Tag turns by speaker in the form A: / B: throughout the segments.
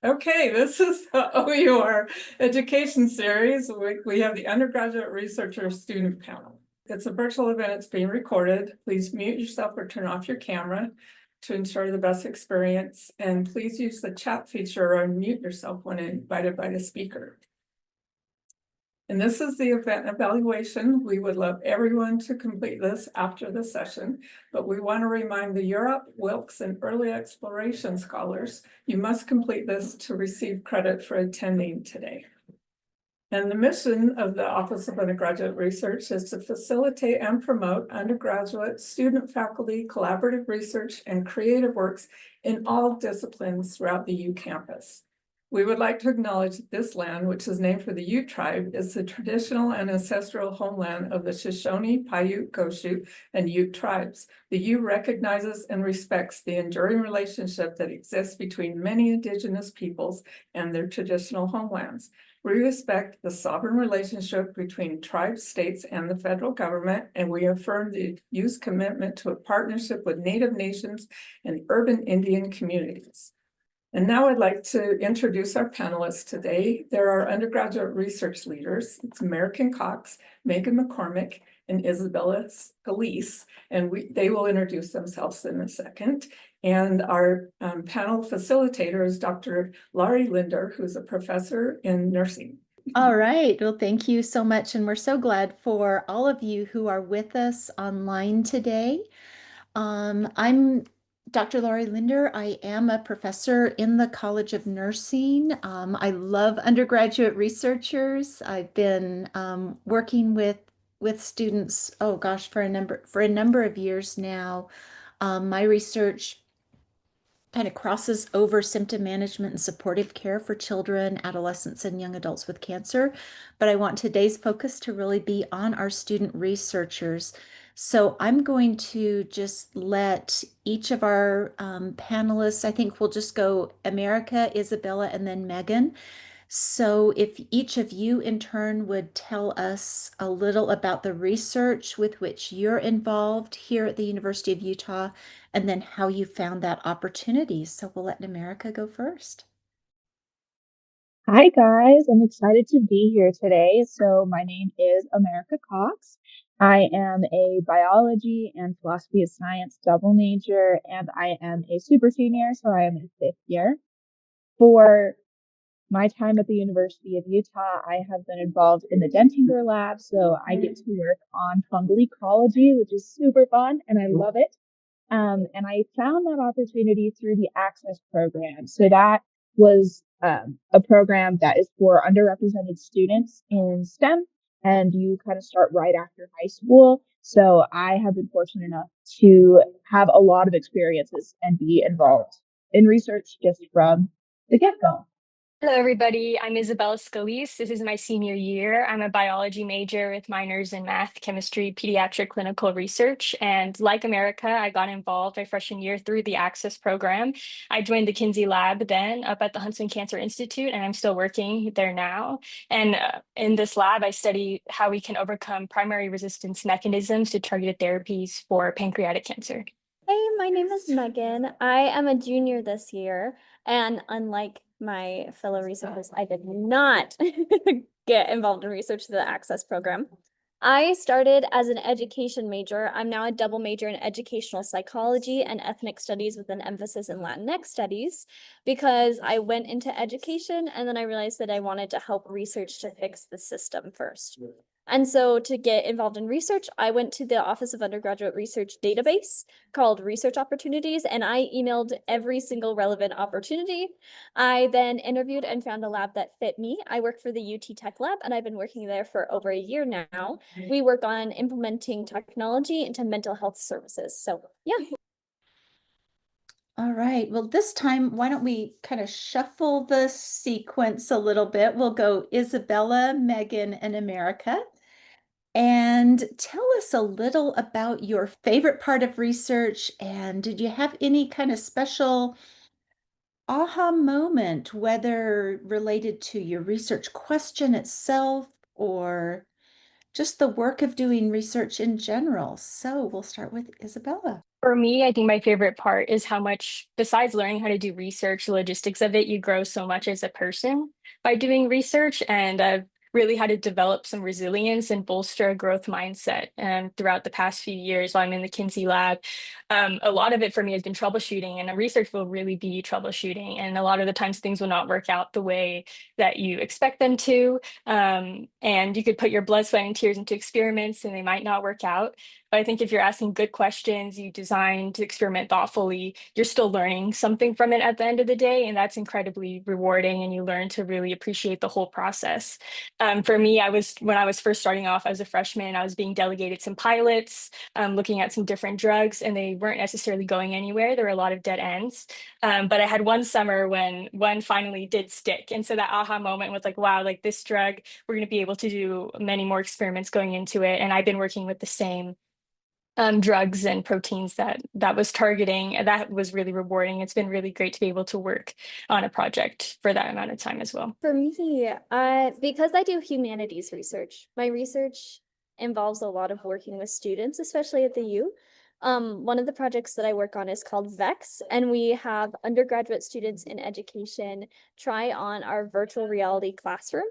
A: Okay, this is the OUR education series. We have the undergraduate researcher student panel. It's a virtual event. It's being recorded. Please mute yourself or turn off your camera to ensure the best experience. And please use the chat feature or unmute yourself when invited by the speaker. And this is the event evaluation. We would love everyone to complete this after the session, but we want to remind the Europe, Wilkes, and early exploration scholars, you must complete this to receive credit for attending today. And the mission of the Office of Undergraduate Research is to facilitate and promote undergraduate, student, faculty, collaborative research, and creative works in all disciplines throughout the U campus. We would like to acknowledge that this land, which is named for the Ute tribe, is the traditional and ancestral homeland of the Shoshone, Paiute, Goshu, and Ute tribes. The Ute recognizes and respects the enduring relationship that exists between many indigenous peoples and their traditional homelands. We respect the sovereign relationship between tribes, states, and the federal government, and we affirm the Ute's commitment to a partnership with Native nations and urban Indian communities. And now I'd like to introduce our panelists today. There are undergraduate research leaders. It's American Cox, Megan McCormick, and Isabella Scalise, and they will introduce themselves in a second. And our panel facilitator is Dr. Lauri Linder, who's a professor in nursing.
B: All right. Well, thank you so much. And we're so glad for all of you who are with us online today. I'm Dr. Lauri Linder. I am a professor in the College of Nursing. I love undergraduate researchers. I've been working with students, oh gosh, for a number of years now. My research kind of crosses over symptom management and supportive care for children, adolescents, and young adults with cancer. But I want today's focus to really be on our student researchers. So I'm going to just let each of our panelists, I think we'll just go America, Isabella, and then Megan. So if each of you in turn would tell us a little about the research with which you're involved here at the University of Utah, and then how you found that opportunity. So we'll let America go first.
C: Hi guys, I'm excited to be here today. So my name is America Cox. I am a biology and philosophy of science double major, and I am a super senior, so I am in fifth year. For my time at the University of Utah, I have been involved in the Dentinger lab, so I get to work on fungal ecology, which is super fun, and I love it. And I found that opportunity through the Access program. So that was a program that is for underrepresented students in STEM, and you kind of start right after high school. So I have been fortunate enough to have a lot of experiences and be involved in research just from the get-go.
D: Hello, everybody. I'm Isabella Scalise. This is my senior year. I'm a biology major with minors in math, chemistry, pediatric clinical research. And like America, I got involved my freshman year through the Access program. I joined the Kinsey lab then up at the Huntsman Cancer Institute, and I'm still working there now. And in this lab, I study how we can overcome primary resistance mechanisms to targeted therapies for pancreatic cancer.
E: Hey, my name is Megan. I am a junior this year, and unlike my fellow researchers, I did not get involved in research through the Access program. I started as an education major. I'm now a double major in educational psychology and ethnic studies with an emphasis in Latinx studies because I went into education and then I realized that I wanted to help research to fix the system first. And so to get involved in research, I went to the Office of Undergraduate Research database called Research Opportunities, and I emailed every single relevant opportunity. I then interviewed and found a lab that fit me. I work for the UT Tech Lab, and I've been working there for over a year now. We work on implementing technology into mental health services. So yeah.
B: All right. Well, this time, why don't we kind of shuffle the sequence a little bit? We'll go Isabella, Megan, and America. And tell us a little about your favorite part of research, and did you have any kind of special aha moment, whether related to your research question itself or just the work of doing research in general? So we'll start with Isabella.
D: For me, I think my favorite part is how much, besides learning how to do research, the logistics of it, you grow so much as a person by doing research. And I've really had to develop some resilience and bolster a growth mindset. And throughout the past few years, while I'm in the Kinsey lab, a lot of it for me has been troubleshooting, and research will really be troubleshooting. And a lot of the times, things will not work out the way that you expect them to. And you could put your blood, sweat, and tears into experiments, and they might not work out. But I think if you're asking good questions, you design to experiment thoughtfully, you're still learning something from it at the end of the day. And that's incredibly rewarding. And you learn to really appreciate the whole process. For me, when I was first starting off as a freshman, I was being delegated some pilots, looking at some different drugs, and they weren't necessarily going anywhere. There were a lot of dead ends. But I had one summer when one finally did stick. And so that aha moment was like, wow, like this drug, we're going to be able to do many more experiments going into it. And I've been working with the same drugs and proteins that was targeting. That was really rewarding. It's been really great to be able to work on a project for that amount of time as well.
E: For me, because I do humanities research, my research involves a lot of working with students, especially at the U. One of the projects that I work on is called VEX, and we have undergraduate students in education try on our virtual reality classroom.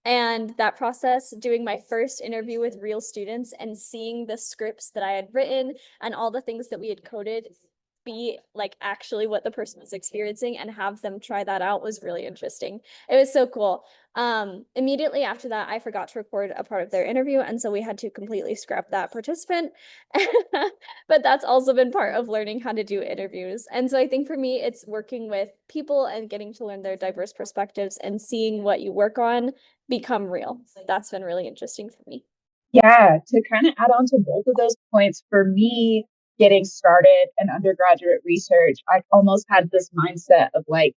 E: And that process, doing my first interview with real students and seeing the scripts that I had written and all the things that we had coded be like actually what the person was experiencing and have them try that out was really interesting. It was so cool. Immediately after that, I forgot to record a part of their interview, and so we had to completely scrap that participant. But that's also been part of learning how to do interviews. And so I think for me, it's working with people and getting to learn their diverse perspectives and seeing what you work on become real. That's been really interesting for me.
C: Yeah, to kind of add on to both of those points, for me, getting started in undergraduate research, I almost had this mindset of like,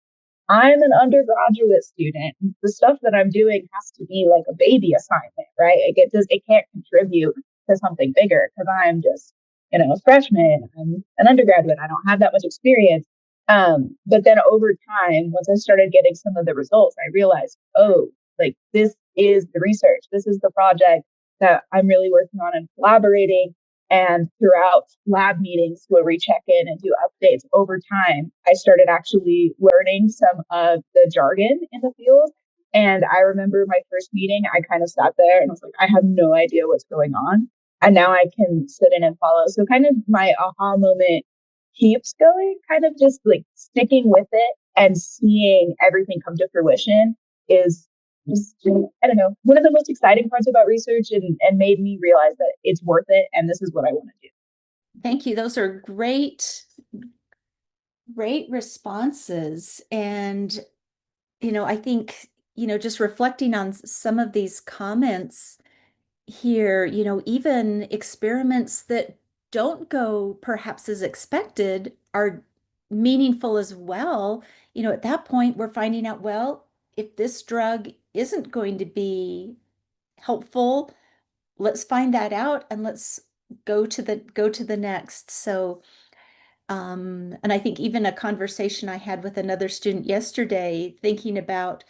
C: I'm an undergraduate student. The stuff that I'm doing has to be like a baby assignment, right? It can't contribute to something bigger because I'm just, a freshman. I'm an undergraduate. I don't have that much experience. But then over time, once I started getting some of the results, I realized, oh, like this is the research. This is the project that I'm really working on and collaborating. And throughout lab meetings where we check in and do updates over time, I started actually learning some of the jargon in the field. And I remember my first meeting, I kind of sat there and I was like, I have no idea what's going on. And now I can sit in and follow. So kind of my aha moment keeps going, kind of just like sticking with it and seeing everything come to fruition is just, I don't know, one of the most exciting parts about research and made me realize that it's worth it and this is what I want to do.
B: Thank you. Those are great responses. And, I think, just reflecting on some of these comments here, even experiments that don't go perhaps as expected are meaningful as well. At that point, we're finding out, well, if this drug isn't going to be helpful, let's find that out and let's go to the next. So, and I think even a conversation I had with another student yesterday, thinking about,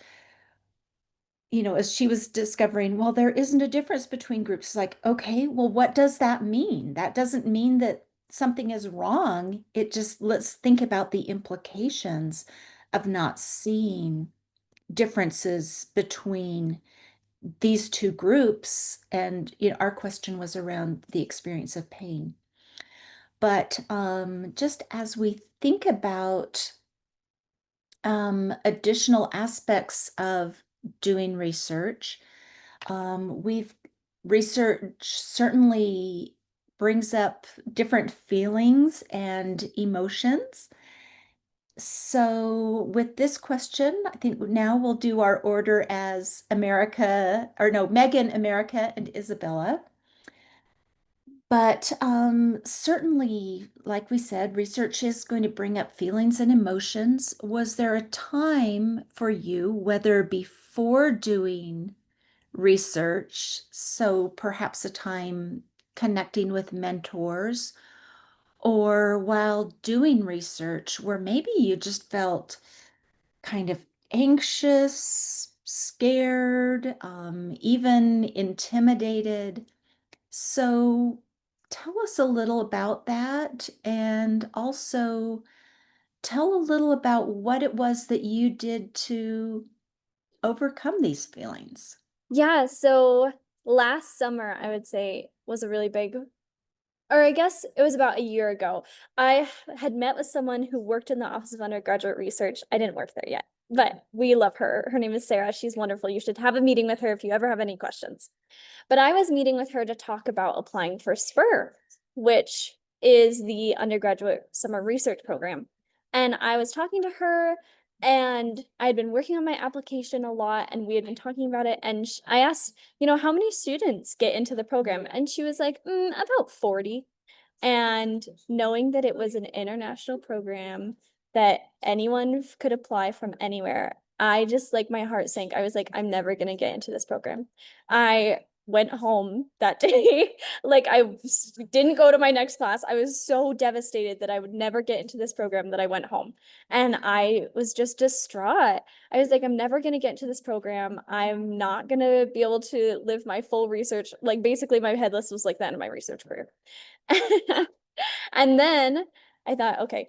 B: as she was discovering, well, there isn't a difference between groups. It's like, okay, well, what does that mean? That doesn't mean that something is wrong. It just, let's think about the implications of not seeing differences between these two groups. And, our question was around the experience of pain. But just as we think about additional aspects of doing research, research certainly brings up different feelings and emotions. So with this question, I think now we'll do our order as Megan, America, and Isabella. But certainly, like we said, research is going to bring up feelings and emotions. Was there a time for you, whether before doing research, so perhaps a time connecting with mentors, or while doing research, where maybe you just felt kind of anxious, scared, even intimidated? So tell us a little about that, and also tell a little about what it was that you did to overcome these feelings.
E: Yeah, so last summer, I would say, was a really big, or I guess it was about a year ago. I had met with someone who worked in the Office of Undergraduate Research. I didn't work there yet, but we love her. Her name is Sarah. She's wonderful. You should have a meeting with her if you ever have any questions. But I was meeting with her to talk about applying for SPUR, which is the undergraduate summer research program. And I was talking to her, and I had been working on my application a lot, and we had been talking about it. And I asked, how many students get into the program? And she was like, about 40. And knowing that it was an international program that anyone could apply from anywhere, I just, like, my heart sank. I was like, I'm never gonna get into this program. I went home that day. Like, didn't go to my next class. I was so devastated that I would never get into this program that I went home. And I was just distraught. I was like, I'm never gonna get into this program. I'm not gonna be able to live my full research. Like, basically my head list was like that in my research career. And then I thought, okay,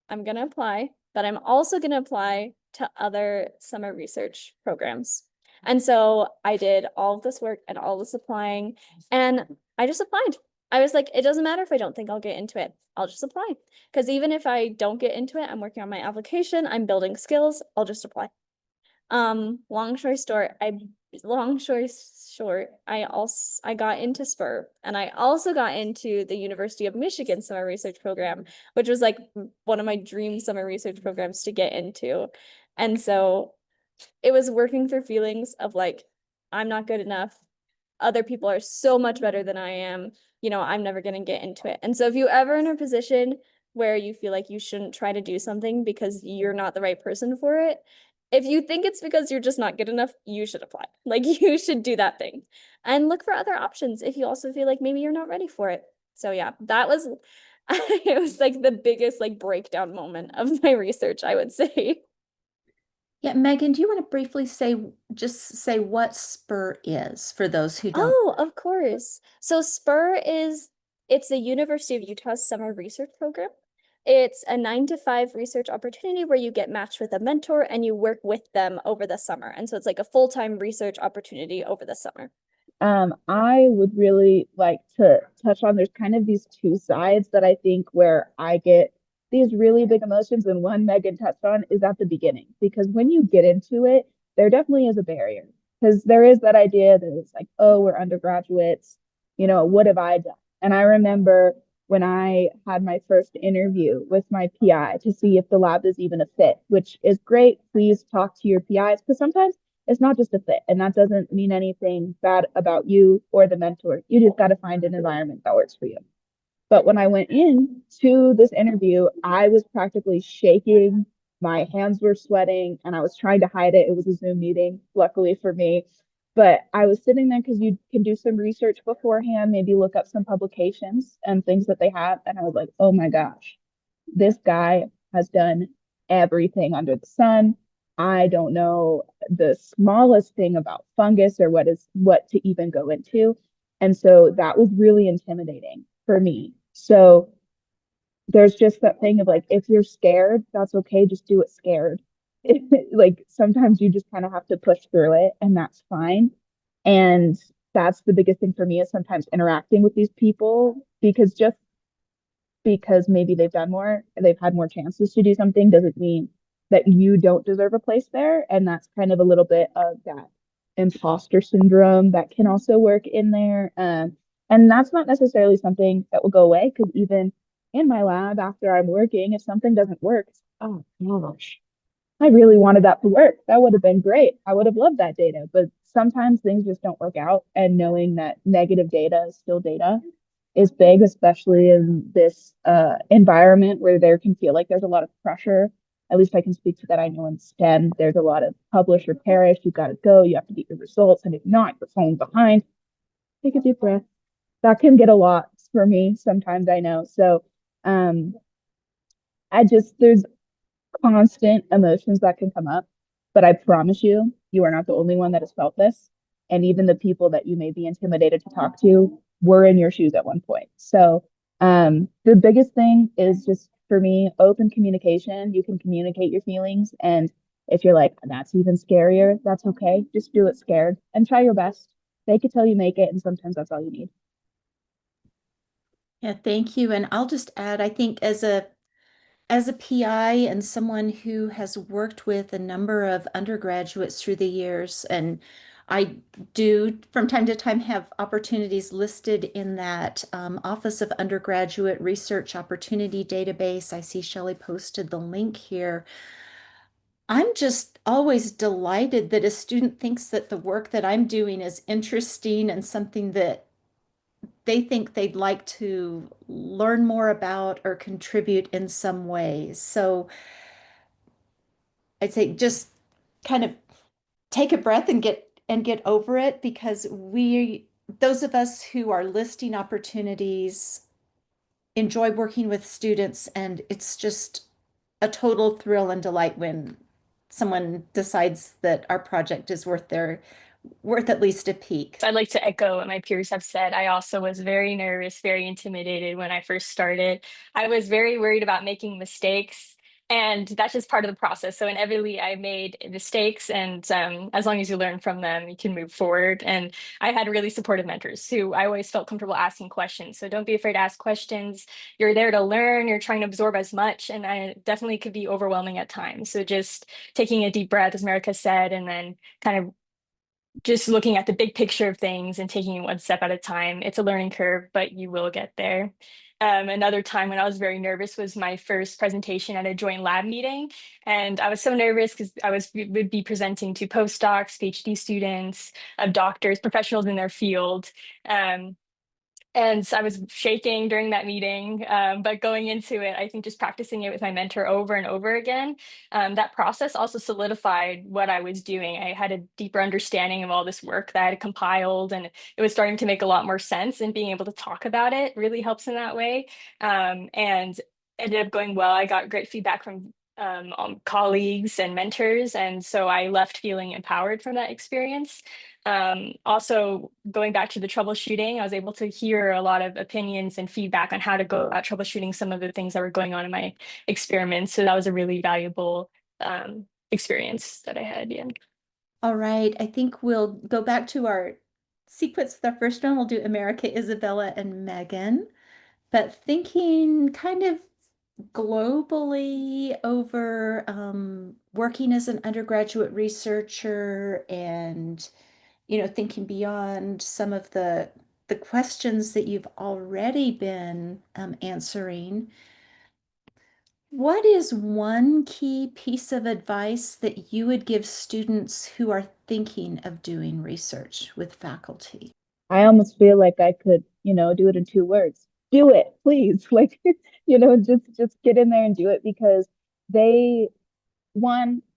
E: I'm gonna apply, but I'm also gonna apply to other summer research programs. And so I did all of this work and all this applying, and I just applied. I was like, it doesn't matter if I don't think I'll get into it. I'll just apply. Because even if I don't get into it, I'm working on my application, I'm building skills, I'll just apply. Long story short, I got into SPUR, and I also got into the University of Michigan summer research program, which was like one of my dream summer research programs to get into. And so it was working through feelings of like, I'm not good enough. Other people are so much better than I am. I'm never going to get into it. And so if you ever in a position where you feel like you shouldn't try to do something because you're not the right person for it, if you think it's because you're just not good enough, you should apply. Like, you should do that thing and look for other options if you also feel like maybe you're not ready for it. So yeah, that was, it was like the biggest like breakdown moment of my research, I would say.
B: Yeah, Megan, do you want to briefly just say what SPUR is for those who don't?
E: Oh, of course. So SPUR it's the University of Utah's summer research program. It's a 9-to-5 research opportunity where you get matched with a mentor and you work with them over the summer. And so it's like a full-time research opportunity over the summer.
C: I would really like to touch on, there's kind of these two sides that I think where I get these really big emotions, and one Megan touched on is at the beginning, because when you get into it, there definitely is a barrier, because there is that idea that it's like, oh, we're undergraduates, what have I done? And I remember when I had my first interview with my PI to see if the lab is even a fit, which is great. Please talk to your PIs, because sometimes it's not just a fit, and that doesn't mean anything bad about you or the mentor. You just got to find an environment that works for you. But when I went in to this interview, I was practically shaking. My hands were sweating, and I was trying to hide it. It was a Zoom meeting, luckily for me. But I was sitting there because you can do some research beforehand, maybe look up some publications and things that they have. And I was like, oh my gosh, this guy has done everything under the sun. I don't know the smallest thing about fungus or what to even go into. And so that was really intimidating for me. So there's just that thing of like, if you're scared, that's okay. Just do it scared. Like, sometimes you just kind of have to push through it, and that's fine. And that's the biggest thing for me, is sometimes interacting with these people, because just because maybe they've had more chances to do something, doesn't mean that you don't deserve a place there. And that's kind of a little bit of that imposter syndrome that can also work in there. And that's not necessarily something that will go away, because even in my lab after I'm working, if something doesn't work, oh gosh, I really wanted that to work. That would have been great. I would have loved that data. But sometimes things just don't work out. And knowing that negative data is still data is big, especially in this environment where there can feel like there's a lot of pressure. At least I can speak to that. I know in STEM, there's a lot of publish or perish. You've got to go. You have to get your results. And if not, you're falling behind. Take a deep breath. That can get a lot for me sometimes, I know. So there's constant emotions that can come up, but I promise you, you are not the only one that has felt this. And even the people that you may be intimidated to talk to, were in your shoes at one point. So the biggest thing is just for me, open communication. You can communicate your feelings. And if you're like, that's even scarier, that's okay. Just do it scared and try your best. Fake it till you make it. And sometimes that's all you need.
B: Yeah, thank you. And I'll just add, I think as a PI and someone who has worked with a number of undergraduates through the years, and I do from time to time have opportunities listed in that Office of Undergraduate Research Opportunity Database. I see Shelley posted the link here. I'm just always delighted that a student thinks that the work that I'm doing is interesting and something that they think they'd like to learn more about or contribute in some ways. So I'd say just kind of take a breath and get over it, because those of us who are listing opportunities enjoy working with students, and it's just a total thrill and delight when someone decides that our project is worth at least a peek.
D: I'd like to echo what my peers have said. I also was very nervous, very intimidated when I first started. I was very worried about making mistakes, and that's just part of the process. So inevitably, I made mistakes, and as long as you learn from them, you can move forward. And I had really supportive mentors who I always felt comfortable asking questions. So don't be afraid to ask questions. You're there to learn. You're trying to absorb as much, and I definitely could be overwhelming at times. So just taking a deep breath, as America said, and then kind of just looking at the big picture of things and taking it one step at a time. It's a learning curve, but you will get there. Another time when I was very nervous was my first presentation at a joint lab meeting. And I was so nervous because would be presenting to postdocs, PhD students, doctors, professionals in their field. And I was shaking during that meeting, but going into it, I think just practicing it with my mentor over and over again, that process also solidified what I was doing. I had a deeper understanding of all this work that I had compiled, and it was starting to make a lot more sense, and being able to talk about it really helps in that way. And ended up going well. I got great feedback from colleagues and mentors, and so I left feeling empowered from that experience. Also, going back to the troubleshooting, I was able to hear a lot of opinions and feedback on how to go about troubleshooting some of the things that were going on in my experiments. So that was a really valuable experience that I had. Yeah.
B: All right, I think we'll go back to our sequence with our first one. We'll do America, Isabella, and Megan. But thinking kind of globally over working as an undergraduate researcher, and thinking beyond some of the questions that you've already been answering, what is one key piece of advice that you would give students who are thinking of doing research with faculty?
C: I almost feel like I could, do it in 2 words. Do it, please. Like, just get in there and do it, because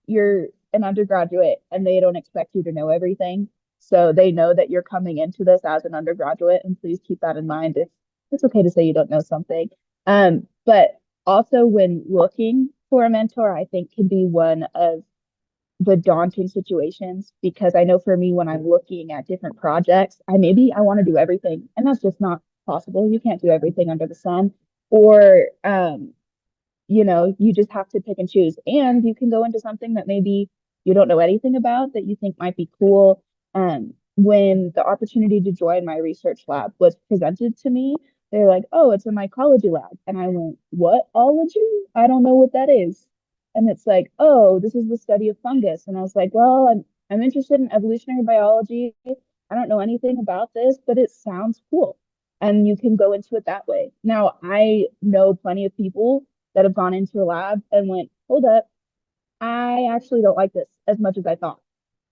C: you're an undergraduate and they don't expect you to know everything. So they know that you're coming into this as an undergraduate, and please keep that in mind. It's okay to say you don't know something. But also when looking for a mentor, I think can be one of the daunting situations, because I know for me, when I'm looking at different projects, I want to do everything, and that's just not possible. You can't do everything under the sun. Or you just have to pick and choose. And you can go into something that maybe you don't know anything about that you think might be cool. When the opportunity to join my research lab was presented to me, they're like, oh, it's a mycology lab. And I went, what ology? I don't know what that is. And it's like, oh, this is the study of fungus. And I was like, well, I'm interested in evolutionary biology. I don't know anything about this, but it sounds cool. And you can go into it that way. Now, I know plenty of people that have gone into a lab and went, hold up, I actually don't like this as much as I thought.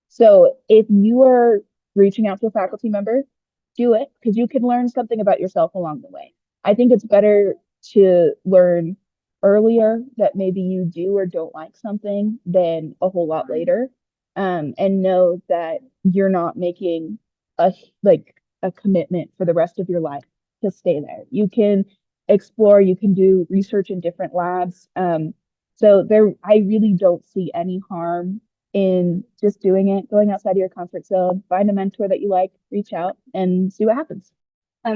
C: So if you are reaching out to a faculty member, do it, because you can learn something about yourself along the way. I think it's better to learn earlier that maybe you do or don't like something than a whole lot later. And know that you're not making a commitment for the rest of your life to stay there. You can explore, you can do research in different labs. So I really don't see any harm in just doing it, going outside of your comfort zone, find a mentor that you like, reach out and see what happens.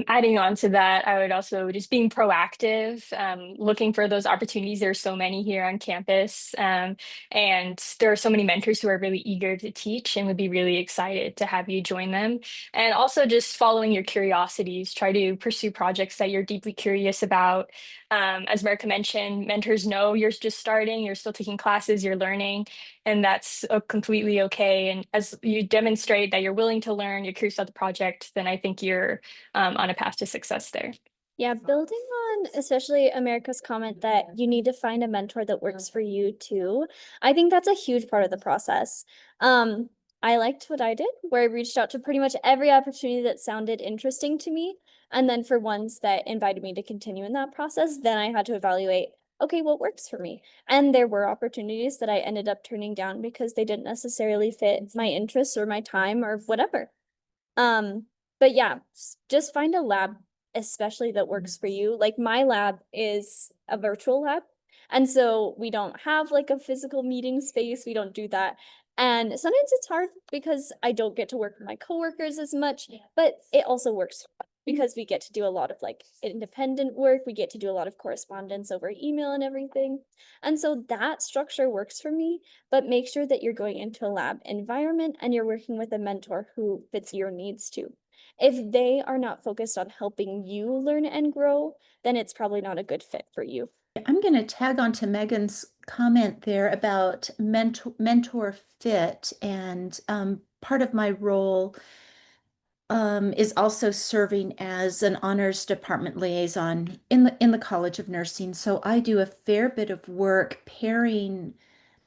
D: Adding on to that, I would also just being proactive, looking for those opportunities. There are so many here on campus, and there are so many mentors who are really eager to teach and would be really excited to have you join them. And also just following your curiosities, try to pursue projects that you're deeply curious about. As America mentioned, mentors know you're just starting, you're still taking classes, you're learning, and that's completely okay. And as you demonstrate that you're willing to learn, you're curious about the project, then I think you're on a path to success there.
E: Yeah, building on especially America's comment that you need to find a mentor that works for you too. I think that's a huge part of the process. I liked what I did, where I reached out to pretty much every opportunity that sounded interesting to me. And then for ones that invited me to continue in that process, then I had to evaluate, okay, what works for me? And there were opportunities that I ended up turning down because they didn't necessarily fit my interests or my time or whatever. But yeah, just find a lab especially that works for you. Like my lab is a virtual lab. And so we don't have like a physical meeting space. We don't do that. And sometimes it's hard because I don't get to work with my coworkers as much, but it also works because we get to do a lot of like independent work. We get to do a lot of correspondence over email and everything. And so that structure works for me, but make sure that you're going into a lab environment and you're working with a mentor who fits your needs too. If they are not focused on helping you learn and grow, then it's probably not a good fit for you.
B: I'm going to tag on to Megan's comment there about mentor fit, and part of my role is also serving as an honors department liaison in the College of Nursing. So I do a fair bit of work pairing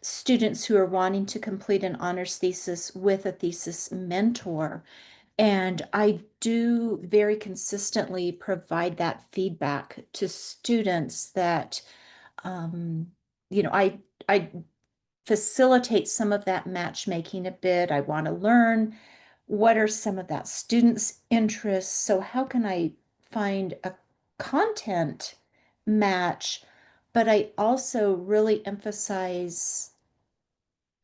B: students who are wanting to complete an honors thesis with a thesis mentor. And I do very consistently provide that feedback to students that, I facilitate some of that matchmaking a bit. I want to learn what are some of that student's interests. So how can I find a content match? But I also really emphasize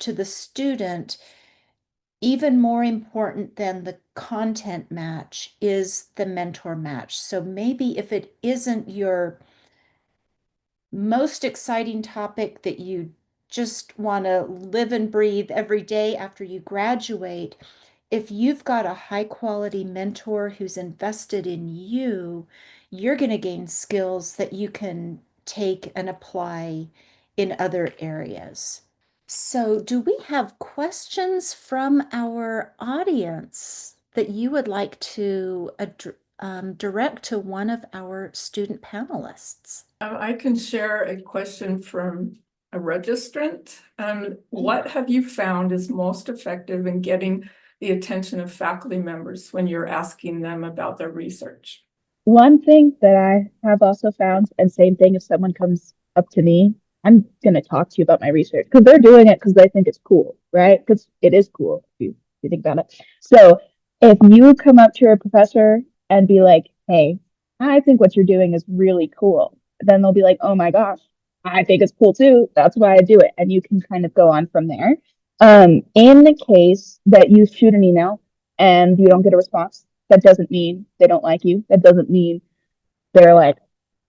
B: to the student, even more important than the content match is the mentor match. So maybe if it isn't your most exciting topic that you just want to live and breathe every day after you graduate, if you've got a high quality mentor who's invested in you, you're going to gain skills that you can take and apply in other areas. So, do we have questions from our audience that you would like to direct to one of our student panelists?
A: I can share a question from a registrant. What have you found is most effective in getting the attention of faculty members when you're asking them about their research?
C: One thing that I have also found, and same thing if someone comes up to me, I'm going to talk to you about my research because they're doing it because they think it's cool, right? Because it is cool if you think about it. So if you come up to your professor and be like, hey, I think what you're doing is really cool, then they'll be like, oh my gosh, I think it's cool too. That's why I do it. And you can kind of go on from there. In the case that you shoot an email and you don't get a response, that doesn't mean they don't like you. That doesn't mean they're like,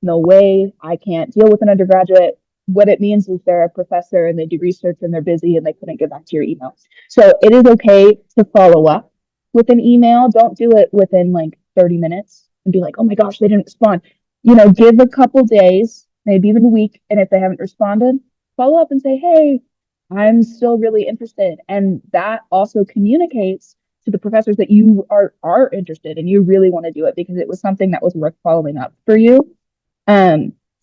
C: no way, I can't deal with an undergraduate. What it means is they're a professor and they do research and they're busy and they couldn't get back to your email. So it is okay to follow up with an email. Don't do it within like 30 minutes and be like, oh my gosh, they didn't respond. Give a couple days, maybe even a week. And if they haven't responded, follow up and say, hey, I'm still really interested. And that also communicates to the professors that you are interested and you really want to do it because it was something that was worth following up for you.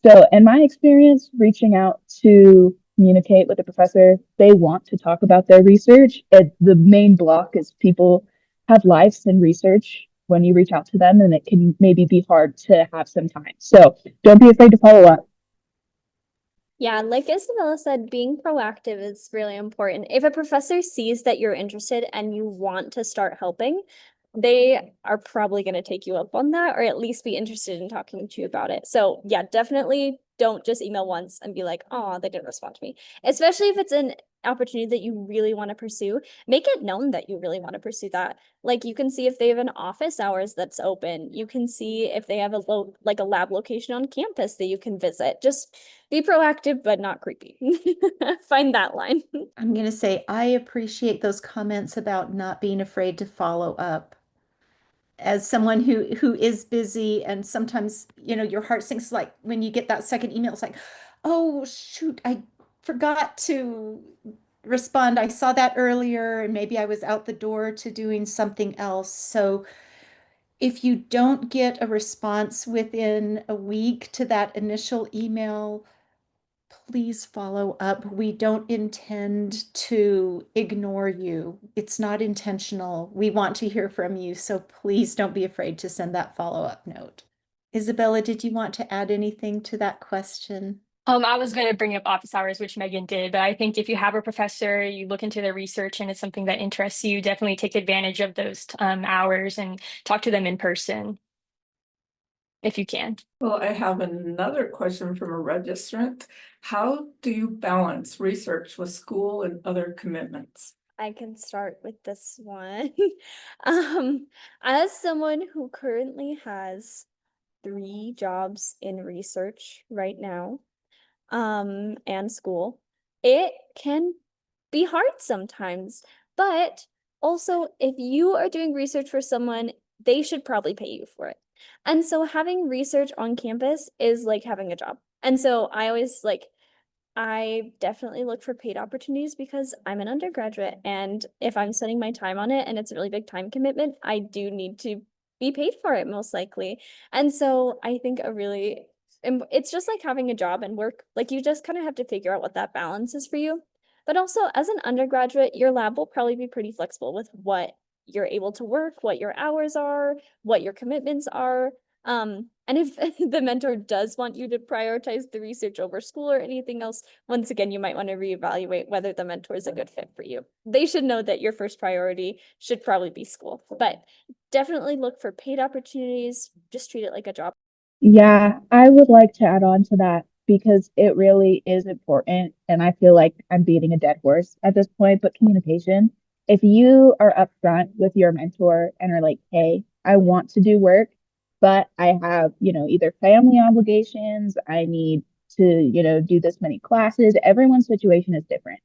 C: So in my experience, reaching out to communicate with the professor, they want to talk about their research. The main block is people have lives and research when you reach out to them, and it can maybe be hard to have some time. So don't be afraid to follow up.
E: Yeah, like Isabella said, being proactive is really important. If a professor sees that you're interested and you want to start helping, they are probably going to take you up on that or at least be interested in talking to you about it. So yeah, definitely don't just email once and be like, oh, they didn't respond to me. Especially if it's an opportunity that you really want to pursue, make it known that you really want to pursue that. Like you can see if they have an office hours that's open. You can see if they have a like a lab location on campus that you can visit. Just be proactive, but not creepy. Find that line.
B: I'm going to say I appreciate those comments about not being afraid to follow up. As someone who is busy, and sometimes, your heart sinks, like when you get that second email, it's like, oh shoot, I forgot to respond. I saw that earlier and maybe I was out the door to doing something else. So if you don't get a response within a week to that initial email, please follow up. We don't intend to ignore you. It's not intentional. We want to hear from you, so please don't be afraid to send that follow-up note. Isabella, did you want to add anything to that question?
D: I was going to bring up office hours, which Megan did, but I think if you have a professor, you look into their research and it's something that interests you, definitely take advantage of those hours and talk to them in person if you can.
A: Well, I have another question from a registrant. How do you balance research with school and other commitments?
E: I can start with this one. As someone who currently has 3 jobs in research right now, and school, it can be hard sometimes. But also, if you are doing research for someone, they should probably pay you for it. And so having research on campus is like having a job. And so I definitely look for paid opportunities because I'm an undergraduate, and if I'm spending my time on it and it's a really big time commitment, I do need to be paid for it most likely. And so I think it's just like having a job and work. Like you just kind of have to figure out what that balance is for you. But also as an undergraduate, your lab will probably be pretty flexible with what you're able to work, what your hours are, what your commitments are. And if the mentor does want you to prioritize the research over school or anything else, once again, you might want to reevaluate whether the mentor is a good fit for you. They should know that your first priority should probably be school, but definitely look for paid opportunities. Just treat it like a job.
C: Yeah, I would like to add on to that because it really is important. And I feel like I'm beating a dead horse at this point, but communication. If you are upfront with your mentor and are like, hey, I want to do work, but I have, either family obligations, I need to, do this many classes. Everyone's situation is different.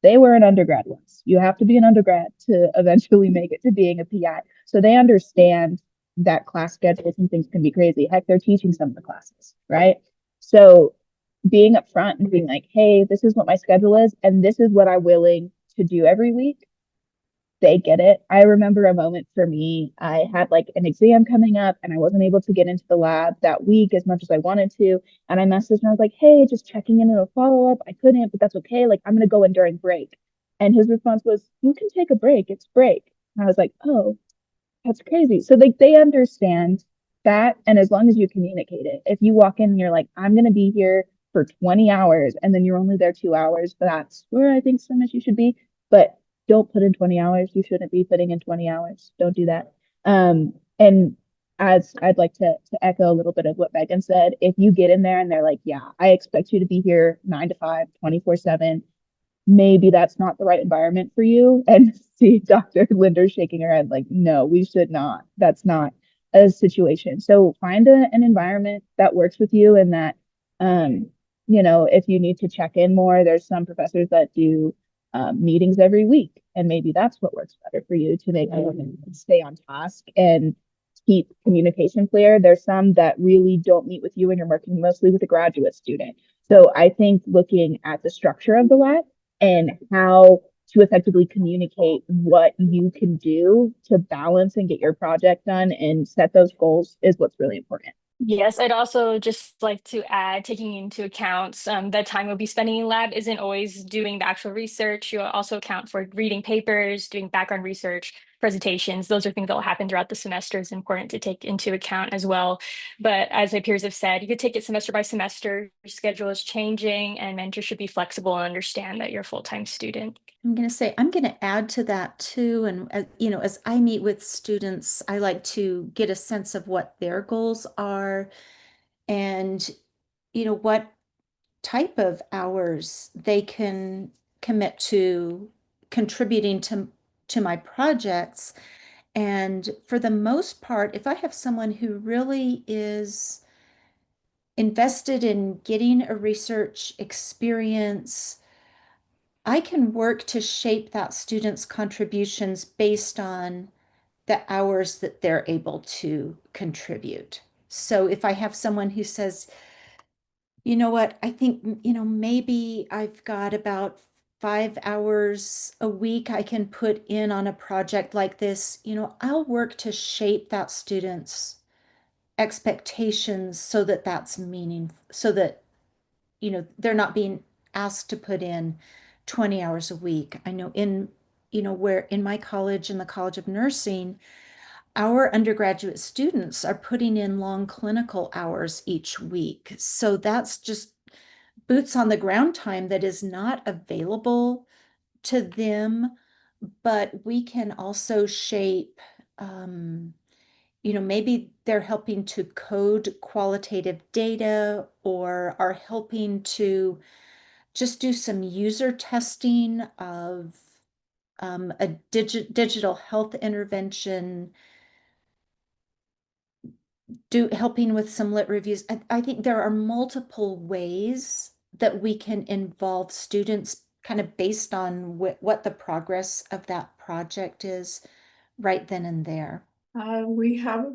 C: They were an undergrad once. You have to be an undergrad to eventually make it to being a PI. So they understand that class schedules and things can be crazy. Heck, they're teaching some of the classes, right? So being upfront and being like, hey, this is what my schedule is, and this is what I'm willing to do every week. They get it. I remember a moment for me, I had like an exam coming up and I wasn't able to get into the lab that week as much as I wanted to. And I messaged and I was like, hey, just checking in on a follow up. I couldn't, but that's okay. Like, I'm going to go in during break. And his response was, you can take a break. It's break. And I was like, oh, that's crazy. So they understand that. And as long as you communicate it, if you walk in and you're like, I'm going to be here for 20 hours and then you're only there 2 hours, that's where I think sometimes you should be. But don't put in 20 hours. You shouldn't be putting in 20 hours. Don't do that. And as I'd like to echo a little bit of what Megan said, if you get in there and they're like, yeah, I expect you to be here 9 to 5, 24/7, maybe that's not the right environment for you. And see Dr. Linder shaking her head like, no, we should not. That's not a situation. So find an environment that works with you and that, if you need to check in more, there's some professors that do meetings every week. And maybe that's what works better for you to make you stay on task and keep communication clear. There's some that really don't meet with you and you're working mostly with a graduate student. So I think looking at the structure of the lab and how to effectively communicate what you can do to balance and get your project done and set those goals is what's really important.
D: Yes, I'd also just like to add, taking into account the time you'll be spending in lab isn't always doing the actual research. You'll also account for reading papers, doing background research, presentations. Those are things that will happen throughout the semester. Is important to take into account as well. But as my peers have said, you could take it semester by semester. Your schedule is changing and mentors should be flexible and understand that you're a full-time student.
B: I'm going to say, I'm going to add to that too. And, as I meet with students, I like to get a sense of what their goals are and, what type of hours they can commit to contributing to my projects. And for the most part, if I have someone who really is invested in getting a research experience, I can work to shape that student's contributions based on the hours that they're able to contribute. So if I have someone who says, you know what, I think, maybe I've got about 5 hours a week I can put in on a project like this, I'll work to shape that student's expectations so that that's meaningful, so that, they're not being asked to put in 20 hours a week. I know where in my college, in the College of Nursing, our undergraduate students are putting in long clinical hours each week. So that's just boots on the ground time that is not available to them, but we can also shape, maybe they're helping to code qualitative data or are helping to just do some user testing of a digital health intervention, helping with some lit reviews. I think there are multiple ways that we can involve students kind of based on what the progress of that project is right then and there.
A: We have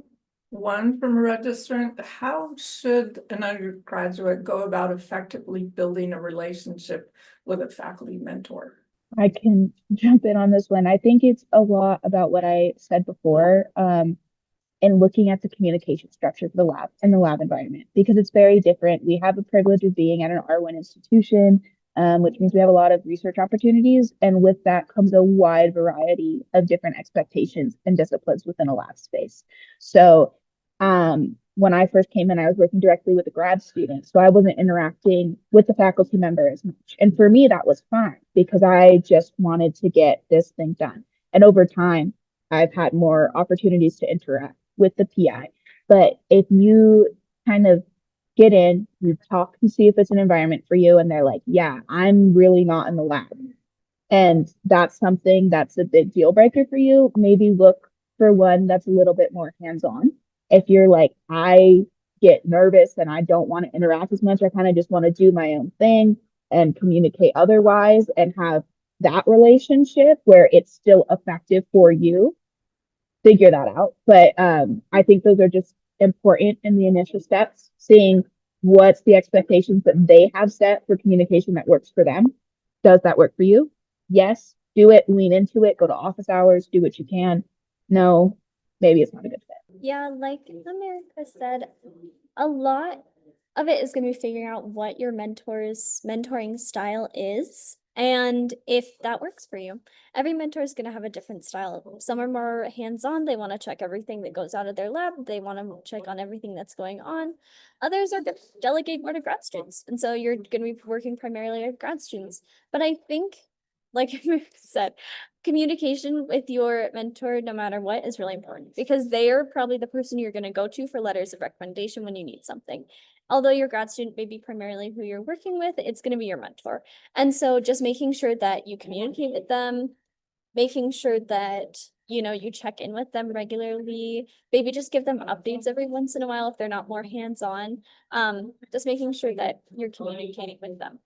A: one from a registrant. How should an undergraduate go about effectively building a relationship with a faculty mentor?
C: I can jump in on this one. I think it's a lot about what I said before, and looking at the communication structure for the lab and the lab environment, because it's very different. We have the privilege of being at an R1 institution, which means we have a lot of research opportunities. And with that comes a wide variety of different expectations and disciplines within a lab space. So when I first came in, I was working directly with the grad students. So I wasn't interacting with the faculty member as much. And for me, that was fine because I just wanted to get this thing done. And over time, I've had more opportunities to interact with the PI. But if you kind of get in, you talk and see if it's an environment for you, and they're like, yeah, I'm really not in the lab. And that's something that's a big deal breaker for you. Maybe look for one that's a little bit more hands-on. If you're like, I get nervous and I don't want to interact as much, I kind of just want to do my own thing and communicate otherwise and have that relationship where it's still effective for you, figure that out. But I think those are just important in the initial steps, seeing what's the expectations that they have set for communication that works for them. Does that work for you? Yes, do it, lean into it, go to office hours, do what you can. No, maybe it's not a good fit.
E: Yeah, like America said, a lot of it is going to be figuring out what your mentor's mentoring style is and if that works for you. Every mentor is going to have a different style. Some are more hands-on. They want to check everything that goes out of their lab. They want to check on everything that's going on. Others are going to delegate more to grad students. And so you're going to be working primarily with grad students. But I think, like I said, communication with your mentor, no matter what, is really important because they are probably the person you're going to go to for letters of recommendation when you need something. Although your grad student may be primarily who you're working with, it's going to be your mentor. And so just making sure that you communicate with them, making sure that, you check in with them regularly, maybe just give them updates every once in a while if they're not more hands-on, just making sure that you're communicating with them.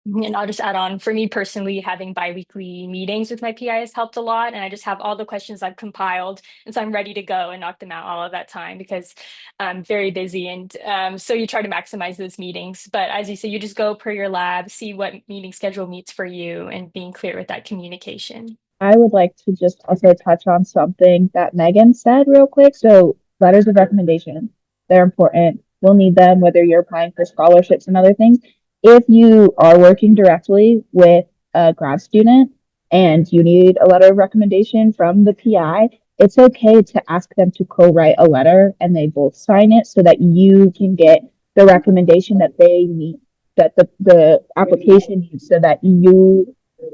D: And I'll just add on, for me personally, having biweekly meetings with my PI has helped a lot. And I just have all the questions I've compiled. And so I'm ready to go and knock them out all of that time because I'm very busy. And so you try to maximize those meetings. But as you say, you just go per your lab, see what meeting schedule meets for you and being clear with that communication.
C: I would like to just also touch on something that Megan said real quick. So letters of recommendation, they're important. We'll need them whether you're applying for scholarships and other things. If you are working directly with a grad student and you need a letter of recommendation from the PI, it's okay to ask them to co-write a letter and they both sign it so that you can get the recommendation that they need, that the application needs, so that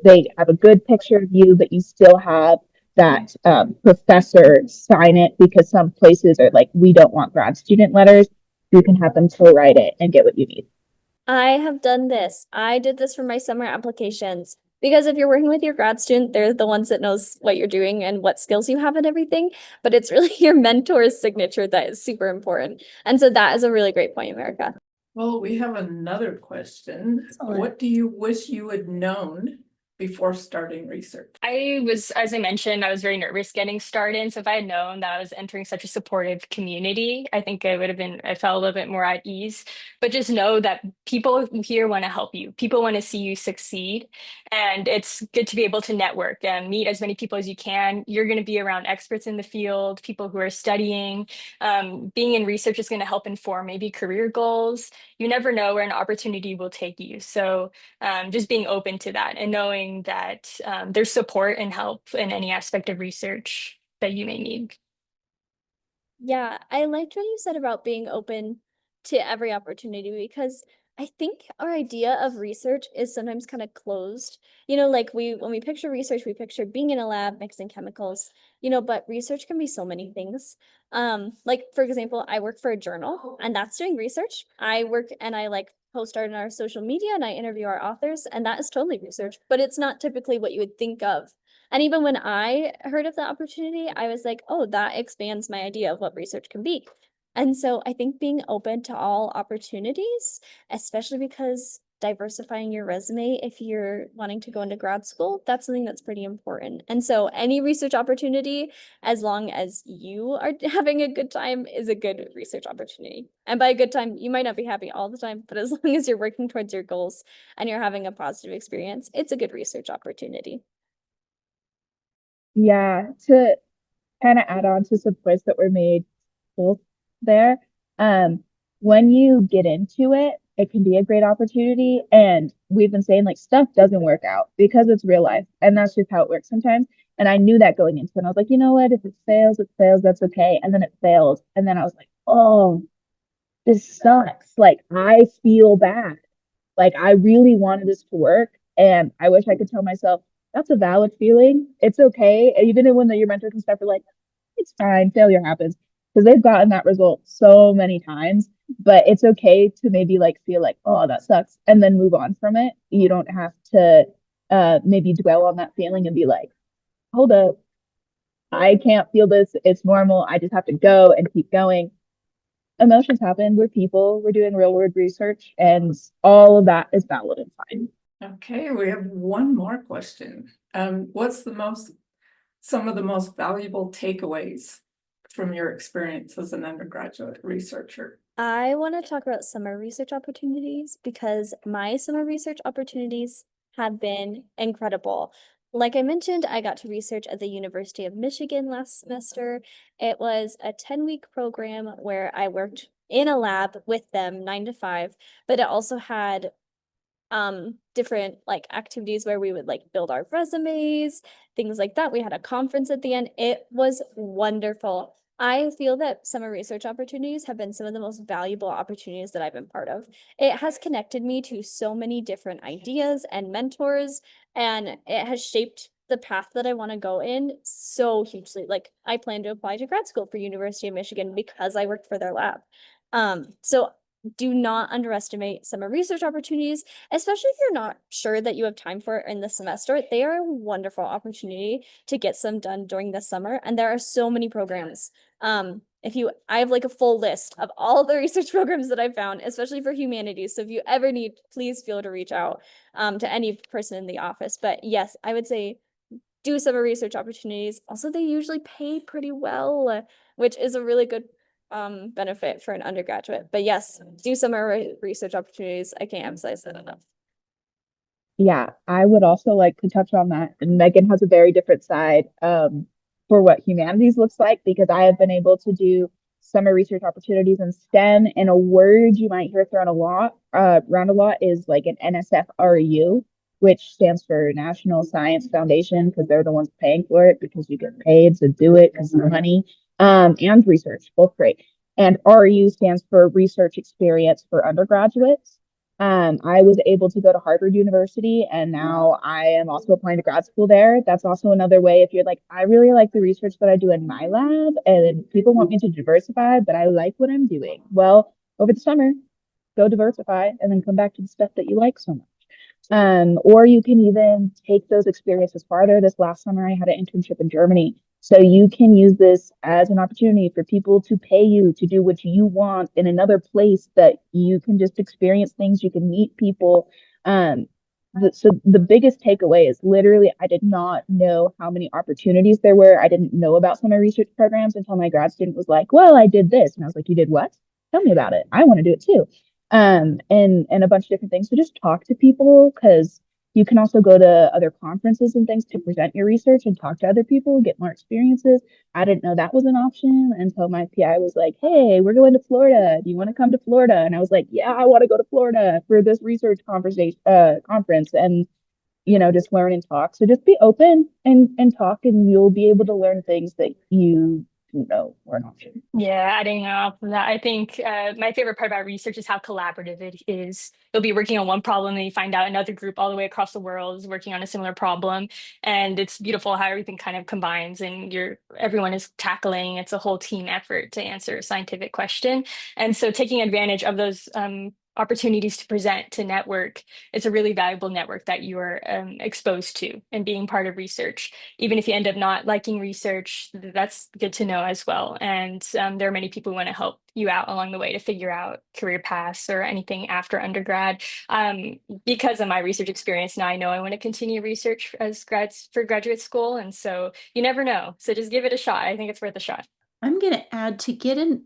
C: they have a good picture of you, but you still have that professor sign it, because some places are like, we don't want grad student letters. You can have them co-write it and get what you need.
E: I have done this. I did this for my summer applications. Because if you're working with your grad student, they're the ones that knows what you're doing and what skills you have and everything. But it's really your mentor's signature that is super important. And so that is a really great point, America.
A: Well, we have another question.
B: Excellent.
A: What do you wish you had known before starting research?
D: As I mentioned, I was very nervous getting started. So if I had known that I was entering such a supportive community, I think I felt a little bit more at ease. But just know that people here want to help you. People want to see you succeed. And it's good to be able to network and meet as many people as you can. You're going to be around experts in the field, people who are studying. Being in research is going to help inform maybe career goals. You never know where an opportunity will take you. So just being open to that and knowing that there's support and help in any aspect of research that you may need.
E: Yeah, I liked what you said about being open to every opportunity because I think our idea of research is sometimes kind of closed. Like when we picture research, we picture being in a lab mixing chemicals, but research can be so many things. Like for example, I work for a journal and that's doing research. I work and I like post art in our social media and I interview our authors and that is totally research, but it's not typically what you would think of. And even when I heard of the opportunity, I was like, oh, that expands my idea of what research can be. And so I think being open to all opportunities, especially because diversifying your resume if you're wanting to go into grad school, that's something that's pretty important. And so any research opportunity, as long as you are having a good time, is a good research opportunity. And by a good time, you might not be happy all the time, but as long as you're working towards your goals and you're having a positive experience, it's a good research opportunity.
C: Yeah, to kind of add on to some points that were made both there. When you get into it, it can be a great opportunity. And we've been saying like stuff doesn't work out because it's real life. And that's just how it works sometimes. And I knew that going into it. And I was like, you know what? If it fails, that's okay. And then it failed. And then I was like, oh, this sucks. Like I feel bad. Like I really wanted this to work. And I wish I could tell myself, that's a valid feeling. It's okay. Even when your mentors and stuff are like, it's fine, failure happens. Because they've gotten that result so many times. But it's okay to maybe like feel like, oh, that sucks, and then move on from it. You don't have to maybe dwell on that feeling and be like, hold up, I can't feel this. It's normal. I just have to go and keep going. Emotions happen. We're people. We're doing real world research, and all of that is valid and fine.
A: Okay, we have one more question. What's some of the most valuable takeaways from your experience as an undergraduate researcher?
E: I want to talk about summer research opportunities because my summer research opportunities have been incredible. Like I mentioned, I got to research at the University of Michigan last semester. It was a 10-week program where I worked in a lab with them 9 to 5, but it also had different like activities where we would like build our resumes, things like that. We had a conference at the end. It was wonderful. I feel that summer research opportunities have been some of the most valuable opportunities that I've been part of. It has connected me to so many different ideas and mentors, and it has shaped the path that I want to go in so hugely. Like I plan to apply to grad school for University of Michigan because I worked for their lab. So do not underestimate summer research opportunities, especially if you're not sure that you have time for it in the semester. They are a wonderful opportunity to get some done during the summer. And there are so many programs. I have like a full list of all the research programs that I found, especially for humanities. So if you ever need, please feel to reach out to any person in the office. But yes, I would say do summer research opportunities. Also, they usually pay pretty well, which is a really good benefit for an undergraduate. But yes, do summer research opportunities. I can't emphasize that enough.
C: Yeah, I would also like to touch on that. And Megan has a very different side for what humanities looks like because I have been able to do summer research opportunities in STEM. And a word you might hear thrown around a lot is like an NSF-REU, which stands for National Science Foundation because they're the ones paying for it because you get paid to do it because of money. And research, both great. And REU stands for Research Experience for Undergraduates. I was able to go to Harvard University and now I am also applying to grad school there. That's also another way if you're like, I really like the research that I do in my lab and people want me to diversify, but I like what I'm doing. Well, over the summer, go diversify and then come back to the stuff that you like so much. Or you can even take those experiences farther. This last summer, I had an internship in Germany. So you can use this as an opportunity for people to pay you to do what you want in another place that you can just experience things, you can meet people. So the biggest takeaway is literally, I did not know how many opportunities there were. I didn't know about summer research programs until my grad student was like, well, I did this. And I was like, you did what? Tell me about it. I want to do it too. And a bunch of different things. So just talk to people, because you can also go to other conferences and things to present your research and talk to other people, get more experiences. I didn't know that was an option until my PI was like, hey, we're going to Florida. Do you want to come to Florida? And I was like, yeah, I want to go to Florida for this research conference and, just learn and talk. So just be open and talk, and you'll be able to learn things that you didn't know were an option.
D: Yeah, adding on to that, I think my favorite part about research is how collaborative it is. You'll be working on one problem and you find out another group all the way across the world is working on a similar problem. And it's beautiful how everything kind of combines and everyone is tackling, it's a whole team effort to answer a scientific question. And so taking advantage of those opportunities to present, to network, it's a really valuable network that you are exposed to and being part of research. Even if you end up not liking research, that's good to know as well. And there are many people who want to help you out along the way to figure out career paths or anything after undergrad. Because of my research experience, now I know I want to continue research as for graduate school. And so you never know. So just give it a shot. I think it's worth a shot.
B: I'm going to add to get in,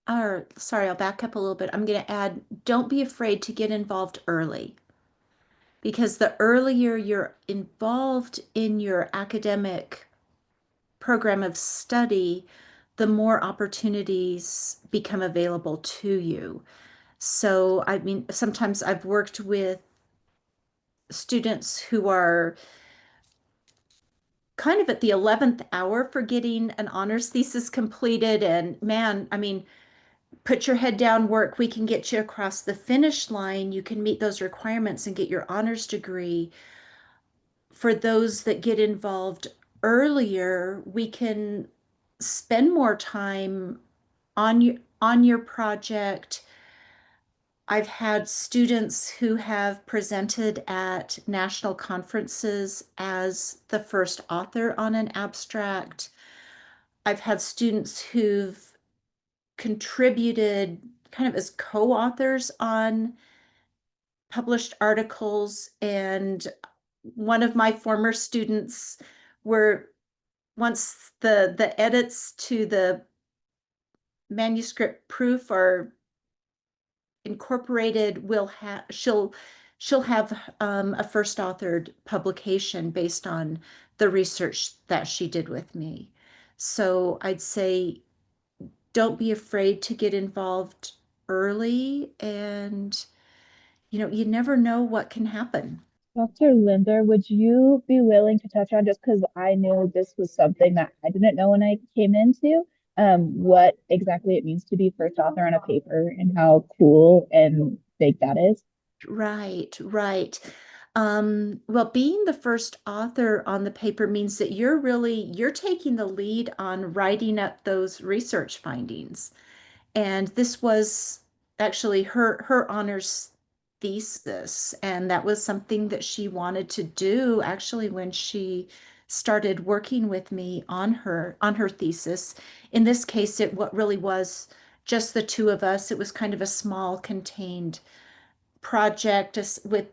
B: or sorry, I'll back up a little bit. I'm going to add, don't be afraid to get involved early. Because the earlier you're involved in your academic program of study, the more opportunities become available to you. So, I mean, sometimes I've worked with students who are kind of at the 11th hour for getting an honors thesis completed. And man, I mean, put your head down, work, we can get you across the finish line. You can meet those requirements and get your honors degree. For those that get involved earlier, we can spend more time on your project. I've had students who have presented at national conferences as the first author on an abstract. I've had students who've contributed kind of as co-authors on published articles, and one of my former students were, once the edits to the manuscript proof are incorporated, she'll have a first authored publication based on the research that she did with me. So I'd say don't be afraid to get involved early, and you never know what can happen.
C: Dr. Linder, would you be willing to touch on, just because I knew this was something that I didn't know when I came into, what exactly it means to be first author on a paper and how cool and big that is?
B: Right, right. Well, being the first author on the paper means that you're taking the lead on writing up those research findings. And this was actually her honors thesis, and that was something that she wanted to do actually when she started working with me on her thesis. In this case, what really was just the two of us. It was kind of a small contained project with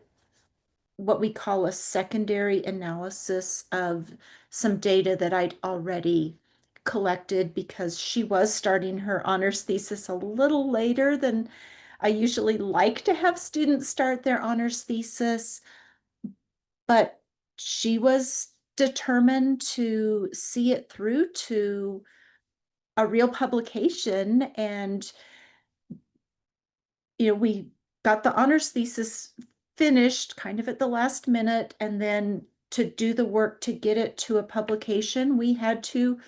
B: what we call a secondary analysis of some data that I'd already collected, because she was starting her honors thesis a little later than I usually like to have students start their honors thesis. But she was determined to see it through to a real publication. And we got the honors thesis finished kind of at the last minute, and then to do the work to get it to a publication, we had to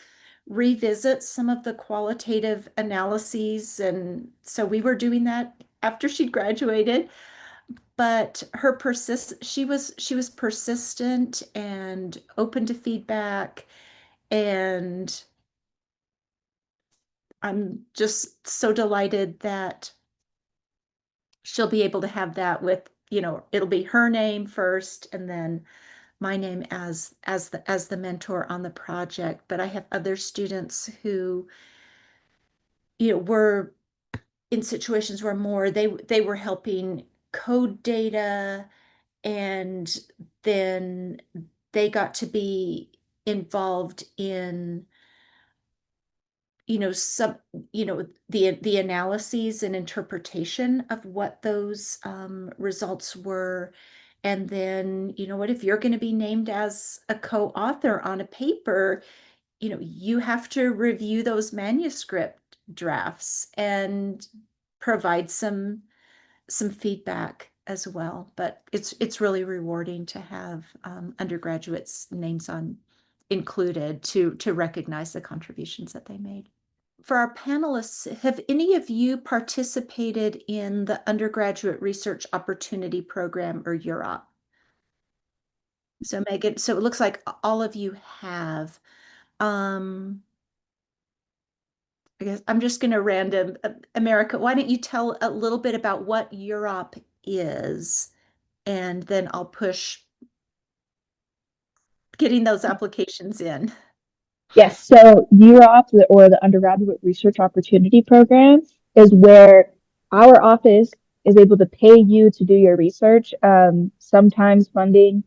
B: revisit some of the qualitative analyses, and so we were doing that after she'd graduated. But she was persistent and open to feedback, and I'm just so delighted that she'll be able to have that with, it'll be her name first and then my name as the mentor on the project. But I have other students who, were in situations where they were helping code data, and then they got to be involved in some the analyses and interpretation of what those results were. And then what if you're going to be named as a co-author on a paper, you have to review those manuscript drafts and provide some feedback as well. But it's really rewarding to have undergraduates' names included to recognize the contributions that they made. For our panelists, have any of you participated in the Undergraduate Research Opportunity Program or UROP? So Megan, so it looks like all of you have. I guess I'm just going to random. America, why don't you tell a little bit about what UROP is, and then I'll push getting those applications in.
C: Yes, so UROP, or the Undergraduate Research Opportunity Program, is where our office is able to pay you to do your research. Sometimes funding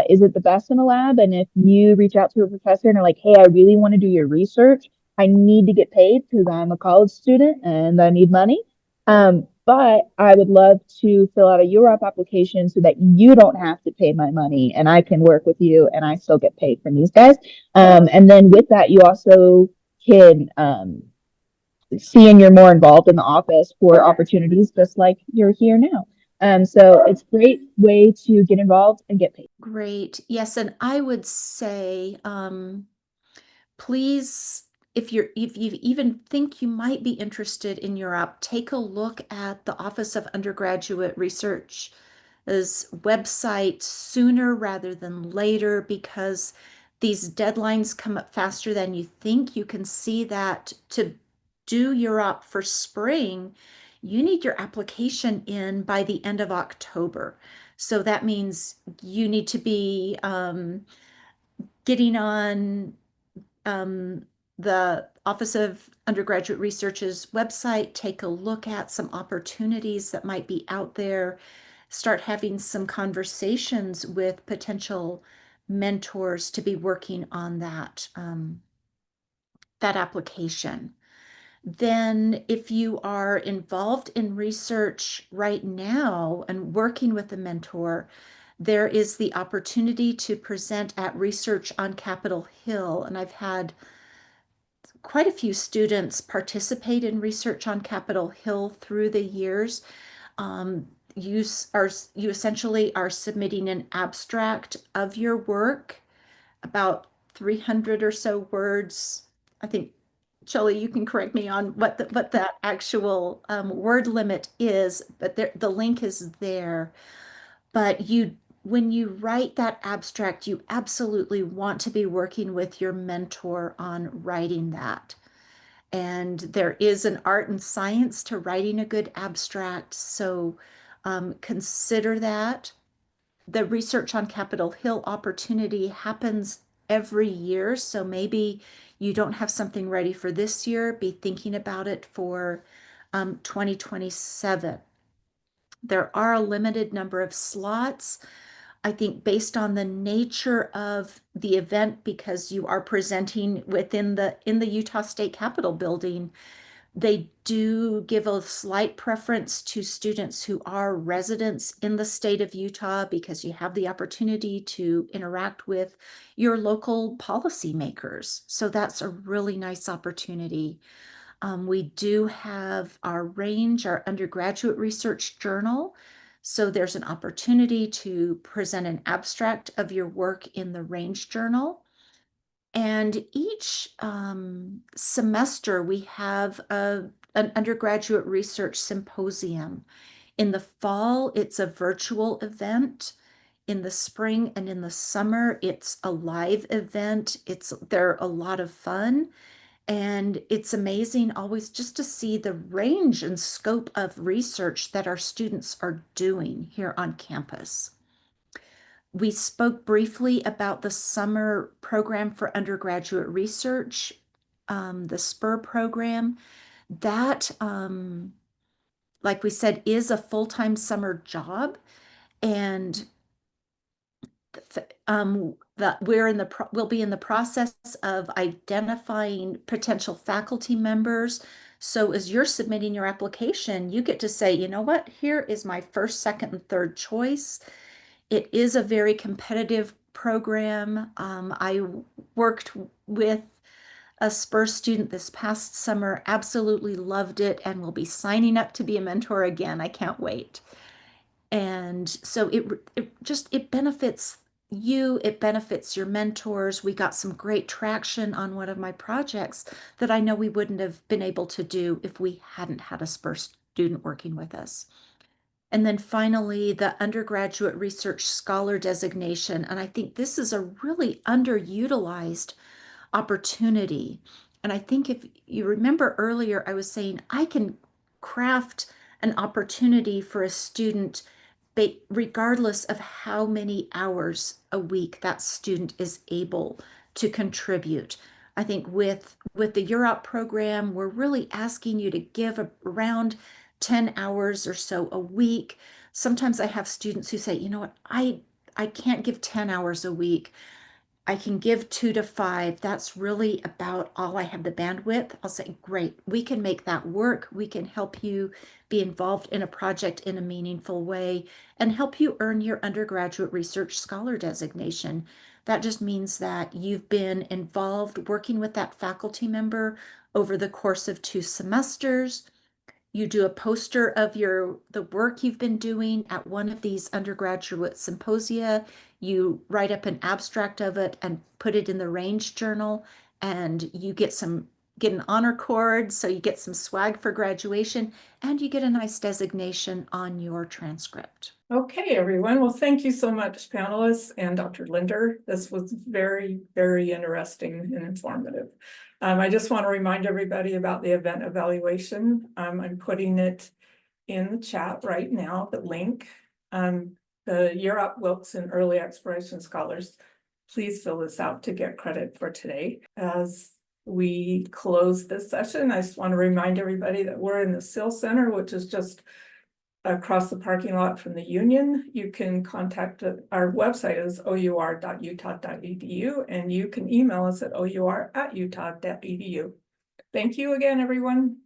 C: isn't the best in a lab, and if you reach out to a professor and are like, hey, I really want to do your research, I need to get paid because I'm a college student and I need money. But I would love to fill out a UROP application so that you don't have to pay my money and I can work with you and I still get paid from these guys. And then with that, you also can see and you're more involved in the office for opportunities just like you're here now. So it's a great way to get involved and get paid.
B: Great. Yes, and I would say, please, if you even think you might be interested in Europe, take a look at the Office of Undergraduate Research's website sooner rather than later, because these deadlines come up faster than you think. You can see that to do Europe for spring, you need your application in by the end of October. So that means you need to be getting on the Office of Undergraduate Research's website, take a look at some opportunities that might be out there, start having some conversations with potential mentors to be working on that application. Then if you are involved in research right now and working with a mentor, there is the opportunity to present at Research on Capitol Hill. And I've had quite a few students participate in Research on Capitol Hill through the years. You essentially are submitting an abstract of your work, about 300 or so words. I think, Shelley, you can correct me on what that actual word limit is, but the link is there. But when you write that abstract, you absolutely want to be working with your mentor on writing that. And there is an art and science to writing a good abstract, so consider that. The Research on Capitol Hill opportunity happens every year, so maybe you don't have something ready for this year. Be thinking about it for 2027. There are a limited number of slots. I think based on the nature of the event, because you are presenting in the Utah State Capitol building, they do give a slight preference to students who are residents in the state of Utah, because you have the opportunity to interact with your local policymakers. So that's a really nice opportunity. We do have our range, our undergraduate research journal. So there's an opportunity to present an abstract of your work in the range journal. And each semester we have an undergraduate research symposium. In the fall, it's a virtual event. In the spring and in the summer, it's a live event. They're a lot of fun. And it's amazing always just to see the range and scope of research that our students are doing here on campus. We spoke briefly about the summer program for undergraduate research, the SPUR program. That, like we said, is a full-time summer job. And that we'll be in the process of identifying potential faculty members. So as you're submitting your application, you get to say, you know what, here is my first, second, and third choice. It is a very competitive program. I worked with a Spurs student this past summer, absolutely loved it, and will be signing up to be a mentor again. I can't wait. And so it benefits you, it benefits your mentors. We got some great traction on one of my projects that I know we wouldn't have been able to do if we hadn't had a Spurs student working with us. And then finally, the undergraduate research scholar designation. And I think this is a really underutilized opportunity. And I think if you remember earlier, I was saying I can craft an opportunity for a student regardless of how many hours a week that student is able to contribute. I think with the Europe program, we're really asking you to give around 10 hours or so a week. Sometimes I have students who say, you know what, I can't give 10 hours a week. I can give 2 to 5. That's really about all I have the bandwidth. I'll say, great, we can make that work. We can help you be involved in a project in a meaningful way and help you earn your undergraduate research scholar designation. That just means that you've been involved working with that faculty member over the course of 2 semesters. You do a poster of the work you've been doing at one of these undergraduate symposia. You write up an abstract of it and put it in the Range Journal, and you get an honor cord, so you get some swag for graduation, and you get a nice designation on your transcript.
A: Okay, everyone. Well, thank you so much, panelists and Dr. Linder. This was very, very interesting and informative. I just want to remind everybody about the event evaluation. I'm putting it in the chat right now, the link. The Year Up Wilkes and Early Exploration Scholars, please fill this out to get credit for today. As we close this session, I just want to remind everybody that we're in the SIL Center, which is just across the parking lot from the Union. You can contact our website is our.utah.edu, and you can email us at our@utah.edu. Thank you again, everyone.